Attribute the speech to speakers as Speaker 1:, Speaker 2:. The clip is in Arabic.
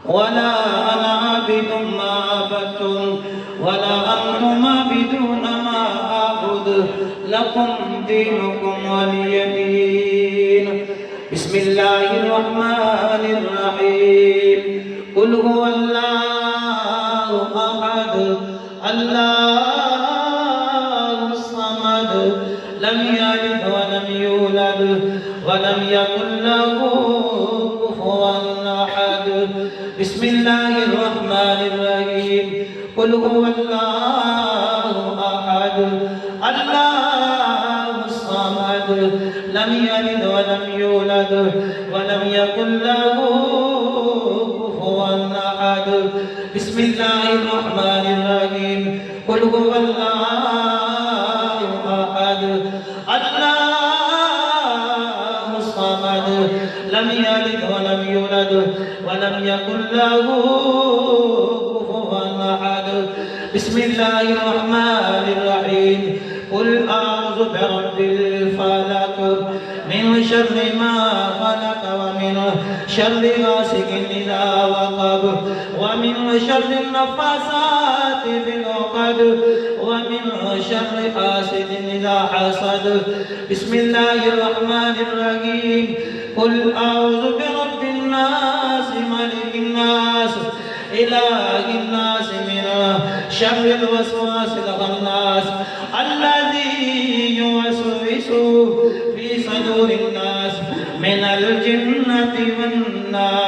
Speaker 1: ولا أنا عابد ما عبدتم ولا أنتم عابدون ما أعبد لكم دينكم ولي دين. بسم الله الرحمن الرحيم. قل هو الله أحد الله الصمد لم يلد ولم يولد ولم يكن له كفوا أحد. بسم الله الرحمن الرحيم. قل هو الله أحد الله الصمد لم يلد ولم يولد ولم يكن له كفوا أحد. بسم الله الرحمن الرحيم. قل هو الله أحد الله الصمد لم يلد ولم يولد ولم يكن له كفوا أحد. بسم الله الرحمن الرحيم. قل أعوذ برب الفلق من شر ما خلق ومن شر غاسق إذا وقب ومن شر النفاثات في العقد ومن شر حاسد إذا حسد. بسم الله الرحمن الرحيم. قل أعوذ برب الناس ملك الناس إله الناس من شر الوسواس الخناس الذي يوسوس في صدور الناس من الجنة والناس.